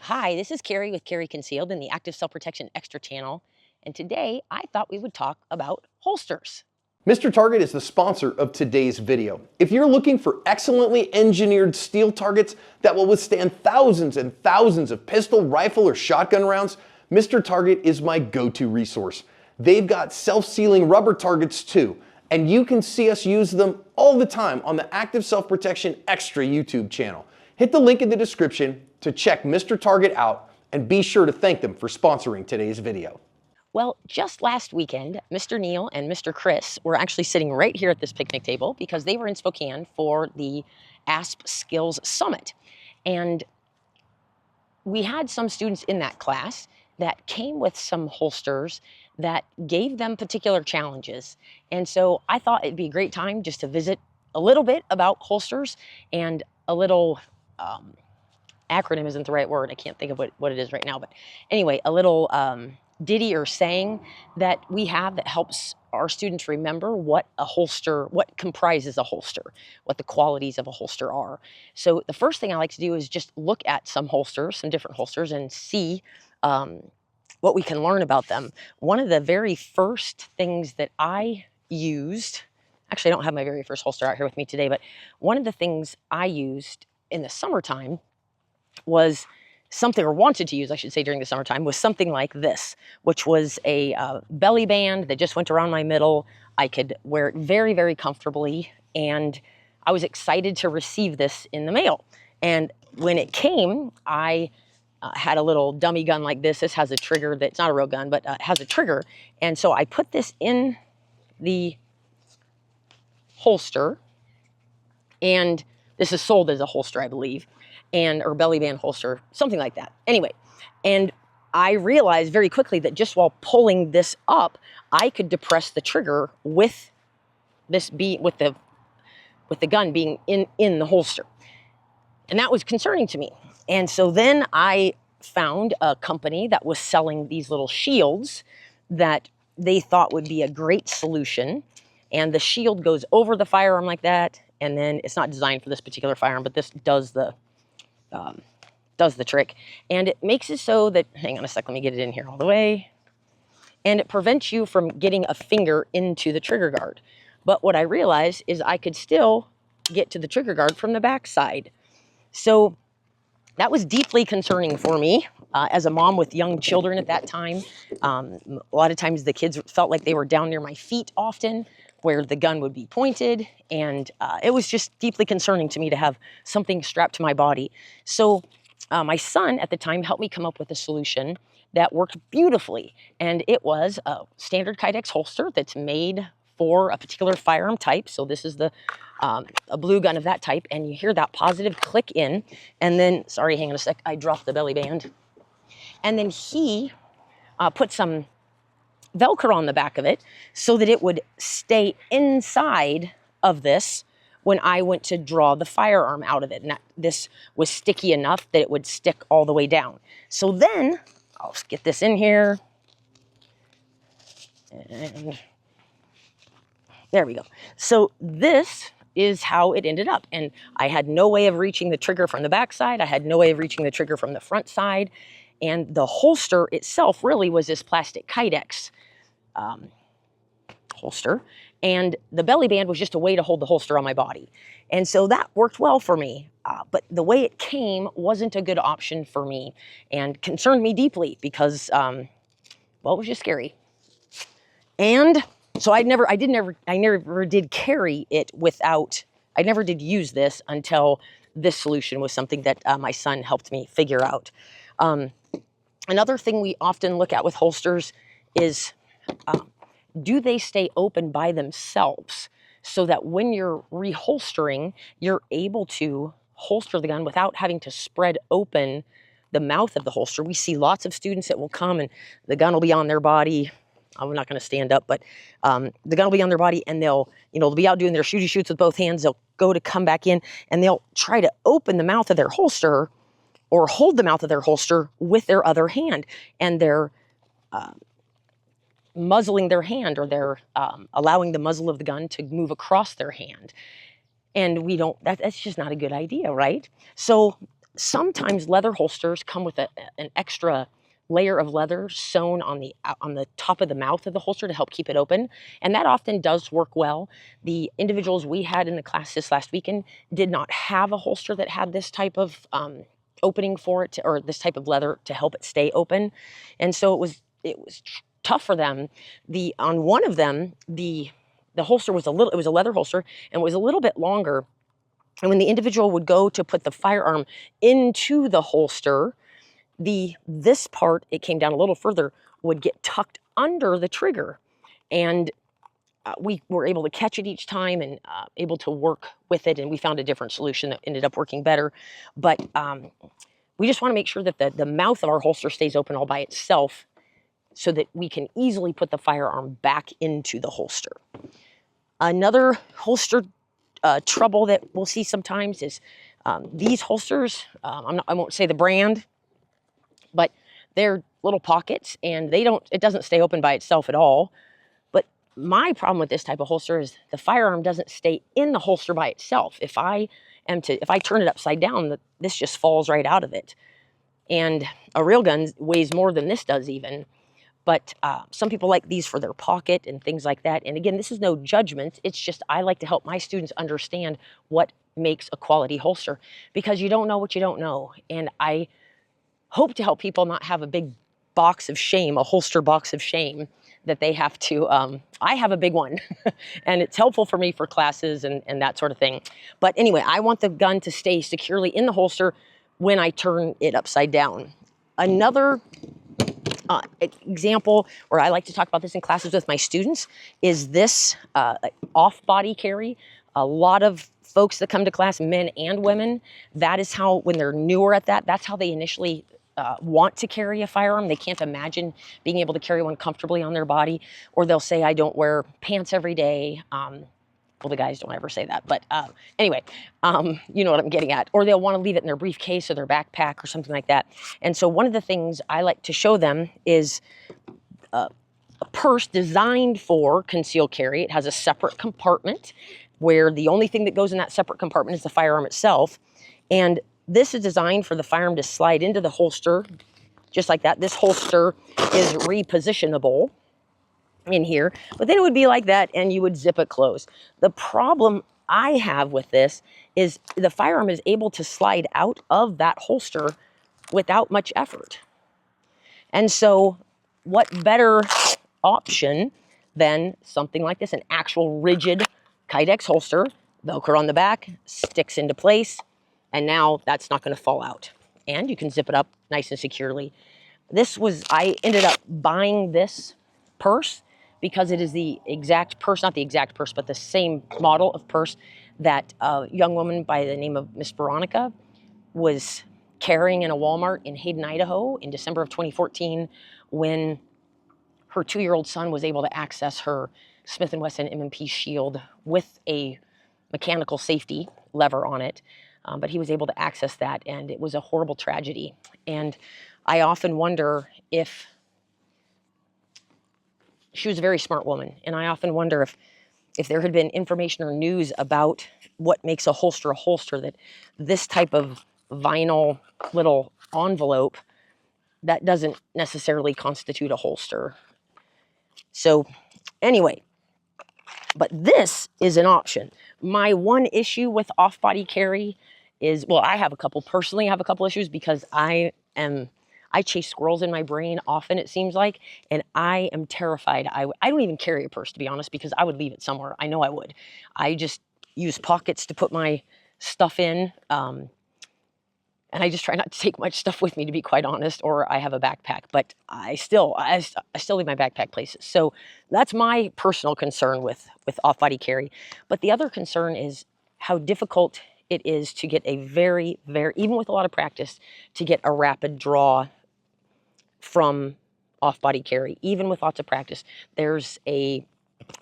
Hi, this is Carrie with Carrie Concealed in the Active Self-Protection Extra channel, and today I thought we would talk about holsters. Mr. Target is the sponsor of today's video. If you're looking for excellently engineered steel targets that will withstand thousands and thousands of pistol, rifle, or shotgun rounds, Mr. Target is my go-to resource. They've got self-sealing rubber targets too, and you can see us use them all the time on the Active Self-Protection Extra YouTube channel. Hit the link in the description to check Mr. Target out, and be sure to thank them for sponsoring today's video. Well, just last weekend, Mr. Neil and Mr. Chris were actually sitting right here at this picnic table because they were in Spokane for the ASP Skills Summit. And we had some students in that class that came with some holsters that gave them particular challenges. And so I thought it'd be a great time just to visit a little bit about holsters and a little acronym isn't the right word. I can't think of what it is right now. But anyway, a little ditty or saying that we have that helps our students remember what a holster, what comprises a holster, what the qualities of a holster are. So the first thing I like to do is just look at some holsters, some different holsters, and see what we can learn about them. One of the very first things that I used, actually I don't have my very first holster out here with me today, but one of the things I used in the summertime was something, or wanted to use, I should say, during the summertime, was something like this, which was a belly band that just went around my middle. I could wear it very, very comfortably, and I was excited to receive this in the mail. And when it came, I had a little dummy gun like this. This has a trigger that's not a real gun, but has a trigger. And so I put this in the holster, and this is sold as a holster, I believe, or belly band holster, something like that. Anyway, and I realized very quickly that just while pulling this up, I could depress the trigger with this with the gun being in the holster. And that was concerning to me. And so then I found a company that was selling these little shields that they thought would be a great solution. And the shield goes over the firearm like that. And then it's not designed for this particular firearm, but this does the trick. And it makes it so that, hang on a sec, let me get it in here all the way. And it prevents you from getting a finger into the trigger guard. But what I realized is I could still get to the trigger guard from the back side. So that was deeply concerning for me as a mom with young children at that time. A lot of times the kids felt like they were down near my feet often, where the gun would be pointed, and it was just deeply concerning to me to have something strapped to my body. So my son at the time helped me come up with a solution that worked beautifully, and it was a standard Kydex holster that's made for a particular firearm type. So this is a blue gun of that type, and you hear that positive click in, and then, sorry, hang on a sec, I dropped the belly band. And then he put some Velcro on the back of it so that it would stay inside of this when I went to draw the firearm out of it. And this was sticky enough that it would stick all the way down. So then, I'll get this in here. And there we go. So this is how it ended up. And I had no way of reaching the trigger from the back side. I had no way of reaching the trigger from the front side. And the holster itself really was this plastic Kydex holster, and the belly band was just a way to hold the holster on my body. And so that worked well for me, but the way it came wasn't a good option for me and concerned me deeply because, well, it was just scary. And so I never did carry it without, I never did use this until this solution was something that my son helped me figure out. Another thing we often look at with holsters is, do they stay open by themselves so that when you're reholstering, you're able to holster the gun without having to spread open the mouth of the holster. We see lots of students that will come and the gun will be on their body. I'm not going to stand up, but the gun will be on their body, and they'll be out doing their shooty shoots with both hands. They'll go to come back in, and they'll try to open the mouth of their holster or hold the mouth of their holster with their other hand, and they're muzzling their hand, or they're allowing the muzzle of the gun to move across their hand. And that's just not a good idea, right? So sometimes leather holsters come with an extra layer of leather sewn on the top of the mouth of the holster to help keep it open, and that often does work well. The individuals we had in the class this last weekend did not have a holster that had this type of opening for it, or this type of leather to help it stay open, and so it was tough for them. On one of them, the holster was it was a leather holster and was a little bit longer. And when the individual would go to put the firearm into the holster, this part, it came down a little further, would get tucked under the trigger. And we were able to catch it each time and able to work with it. And we found a different solution that ended up working better. But we just want to make sure that the mouth of our holster stays open all by itself so that we can easily put the firearm back into the holster. Another holster trouble that we'll see sometimes is these holsters. I won't say the brand, but they're little pockets, and it doesn't stay open by itself at all. But my problem with this type of holster is the firearm doesn't stay in the holster by itself. If I turn it upside down, this just falls right out of it. And a railgun weighs more than this does even. But some people like these for their pocket and things like that. And again, this is no judgment. It's just I like to help my students understand what makes a quality holster, because you don't know what you don't know. And I hope to help people not have a big box of shame, a holster box of shame that they have to, I have a big one and it's helpful for me for classes and that sort of thing. But anyway, I want the gun to stay securely in the holster when I turn it upside down. Another example, or I like to talk about this in classes with my students, is this off-body carry. A lot of folks that come to class, men and women, that is how, when they're newer at that's how they initially want to carry a firearm. They can't imagine being able to carry one comfortably on their body, or they'll say, I don't wear pants every day. Well, the guys don't ever say that, but anyway, you know what I'm getting at. Or they'll want to leave it in their briefcase or their backpack or something like that. And so one of the things I like to show them is a purse designed for concealed carry. It has a separate compartment where the only thing that goes in that separate compartment is the firearm itself. And this is designed for the firearm to slide into the holster, just like that. This holster is repositionable in here, but then it would be like that and you would zip it closed. The problem I have with this is the firearm is able to slide out of that holster without much effort. And so what better option than something like this, an actual rigid Kydex holster, Velcro on the back, sticks into place, and now that's not going to fall out. And you can zip it up nice and securely. I ended up buying this purse because it is the exact purse, not the exact purse, but the same model of purse that a young woman by the name of Miss Veronica was carrying in a Walmart in Hayden, Idaho in December of 2014, when her 2-year-old son was able to access her Smith & Wesson M&P Shield with a mechanical safety lever on it. But he was able to access that, and it was a horrible tragedy. And I often wonder if she was a very smart woman, and I often wonder if there had been information or news about what makes a holster, that this type of vinyl little envelope, that doesn't necessarily constitute a holster. So anyway, but this is an option. My one issue with off-body carry is, well, I have a couple issues, because I chase squirrels in my brain often, it seems like, and I am terrified. I don't even carry a purse, to be honest, because I would leave it somewhere. I know I would. I just use pockets to put my stuff in, and I just try not to take much stuff with me, to be quite honest, or I have a backpack, but I still leave my backpack places. So that's my personal concern with off-body carry. But the other concern is how difficult it is to get a very, even with a lot of practice, to get a rapid draw from off-body carry. Even with lots of practice, there's a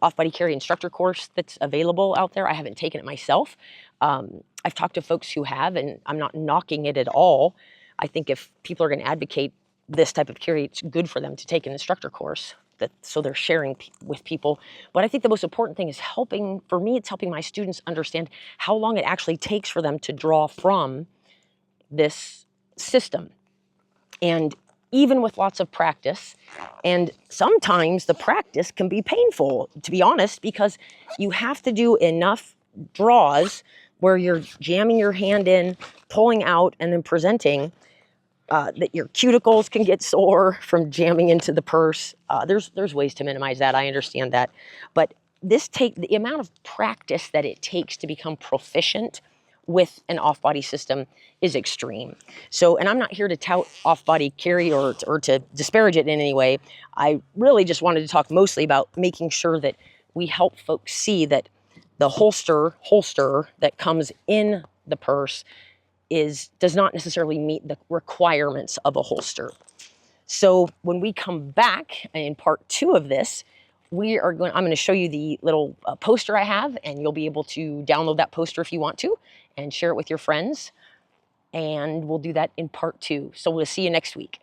off-body carry instructor course that's available out there. I haven't taken it myself. I've talked to folks who have, and I'm not knocking it at all. I think if people are going to advocate this type of carry, it's good for them to take an instructor course, so they're sharing with people. But I think the most important thing is it's helping my students understand how long it actually takes for them to draw from this system. And even with lots of practice, and sometimes the practice can be painful, to be honest, because you have to do enough draws where you're jamming your hand in, pulling out, and then presenting, that your cuticles can get sore from jamming into the purse. There's ways to minimize that. I understand that. But the amount of practice that it takes to become proficient with an off-body system is extreme. So, and I'm not here to tout off-body carry or to disparage it in any way. I really just wanted to talk mostly about making sure that we help folks see that the holster that comes in the purse does not necessarily meet the requirements of a holster. So when we come back in part 2 of this, I'm going to show you the little poster I have, and you'll be able to download that poster if you want to and share it with your friends. And we'll do that in part 2. So we'll see you next week.